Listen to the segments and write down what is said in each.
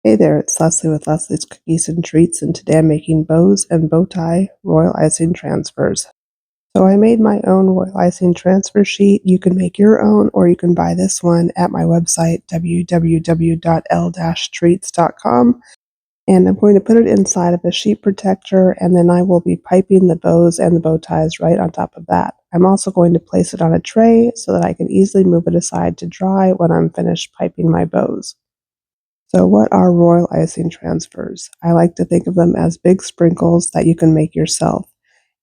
Hey there, it's Leslie with Leslie's Cookies and Treats, and today I'm making bows and bow tie royal icing transfers. So I made my own royal icing transfer sheet. You can make your own, or you can buy this one at my website, www.l-treats.com. And I'm going to put it inside of a sheet protector, and then I will be piping the bows and the bow ties right on top of that. I'm also going to place it on a tray so that I can easily move it aside to dry when I'm finished piping my bows. So what are royal icing transfers? I like to think of them as big sprinkles that you can make yourself.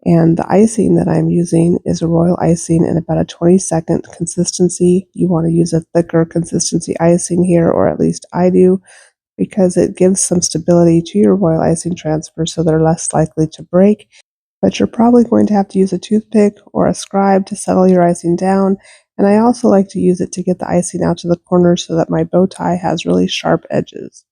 And the icing that I'm using is a royal icing in about a 20-second consistency. You want to use a thicker consistency icing here, or at least I do, because it gives some stability to your royal icing transfers so they're less likely to break. But you're probably going to have to use a toothpick or a scribe to settle your icing down, and I also like to use it to get the icing out to the corners so that my bow tie has really sharp edges.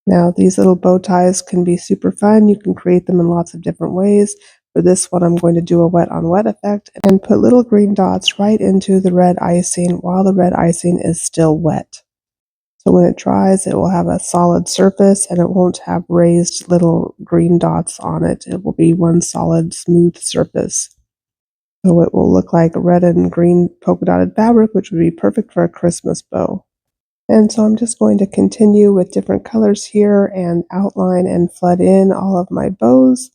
Now, these little bow ties can be super fun. You can create them in lots of different ways. For this one, I'm going to do a wet on wet effect and put little green dots right into the red icing while the red icing is still wet. So when it dries, it will have a solid surface and it won't have raised little green dots on it. It will be one solid, smooth surface. So it will look like red and green polka dotted fabric, which would be perfect for a Christmas bow. And so I'm just going to continue with different colors here and outline and flood in all of my bows,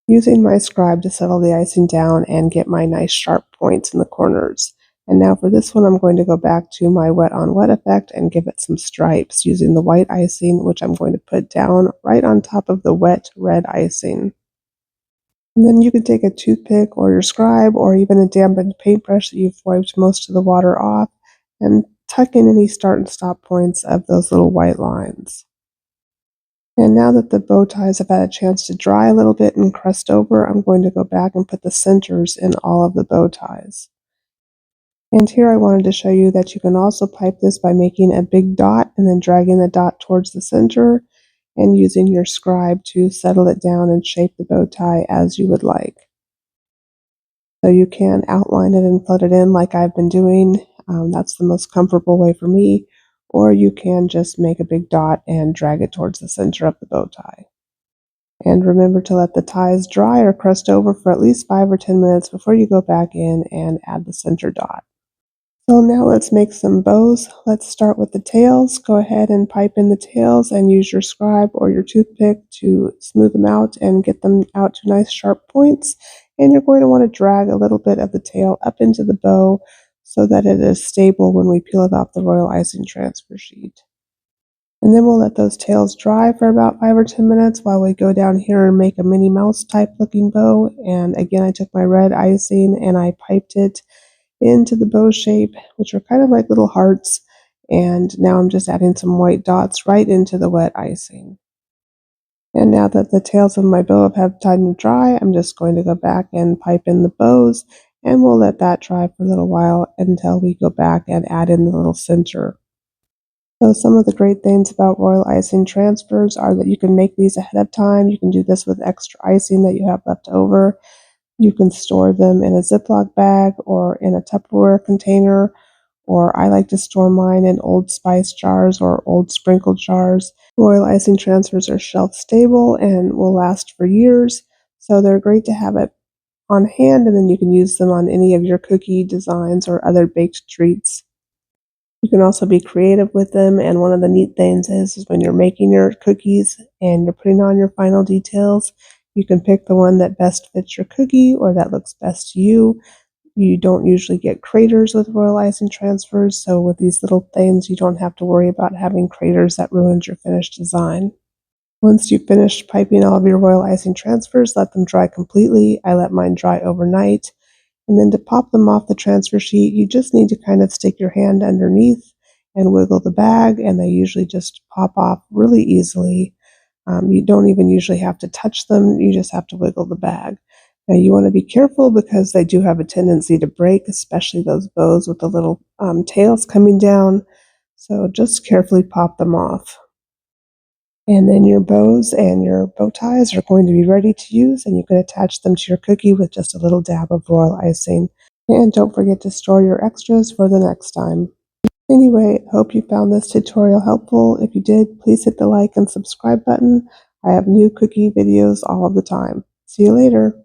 using my scribe to settle the icing down and get my nice sharp points in the corners. And now for this one, I'm going to go back to my wet on wet effect and give it some stripes using the white icing, which I'm going to put down right on top of the wet red icing. And then you can take a toothpick or your scribe or even a dampened paintbrush that you've wiped most of the water off and tuck in any start and stop points of those little white lines. And now that the bow ties have had a chance to dry a little bit and crust over, I'm going to go back and put the centers in all of the bow ties. And here I wanted to show you that you can also pipe this by making a big dot and then dragging the dot towards the center and using your scribe to settle it down and shape the bow tie as you would like. So you can outline it and flood it in like I've been doing. That's the most comfortable way for me. Or you can just make a big dot and drag it towards the center of the bow tie. And remember to let the ties dry or crust over for at least 5 or 10 minutes before you go back in and add the center dot. So now let's make some bows. Let's start with the tails. Go ahead and pipe in the tails and use your scribe or your toothpick to smooth them out and get them out to nice sharp points. And you're going to want to drag a little bit of the tail up into the bow so that it is stable when we peel it off the royal icing transfer sheet. And then we'll let those tails dry for about 5 or 10 minutes while we go down here and make a Minnie Mouse type looking bow. And again, I took my red icing and I piped it into the bow shape, which are kind of like little hearts. And now I'm just adding some white dots right into the wet icing. And now that the tails of my bow have had time to dry, I'm just going to go back and pipe in the bows, and we'll let that dry for a little while until we go back and add in the little center. So some of the great things about royal icing transfers are that you can make these ahead of time. You can do this with extra icing that you have left over. You can store them in a Ziploc bag or in a Tupperware container, or I like to store mine in Old Spice jars or old sprinkle jars. Royal icing transfers are shelf stable and will last for years, so they're great to have it on hand, and then you can use them on any of your cookie designs or other baked treats. You can also be creative with them, and one of the neat things is when you're making your cookies and you're putting on your final details, you can pick the one that best fits your cookie or that looks best to you. You don't usually get craters with royal icing transfers, so with these little things, you don't have to worry about having craters that ruins your finished design. Once you've finished piping all of your royal icing transfers, let them dry completely. I let mine dry overnight. And then to pop them off the transfer sheet, you just need to kind of stick your hand underneath and wiggle the bag, and they usually just pop off really easily. You don't even usually have to touch them, you just have to wiggle the bag. Now you want to be careful because they do have a tendency to break, especially those bows with the little tails coming down. So just carefully pop them off. And then your bows and your bow ties are going to be ready to use, and you can attach them to your cookie with just a little dab of royal icing. And don't forget to store your extras for the next time. Anyway, hope you found this tutorial helpful. If you did, please hit the like and subscribe button. I have new cookie videos all of the time. See you later.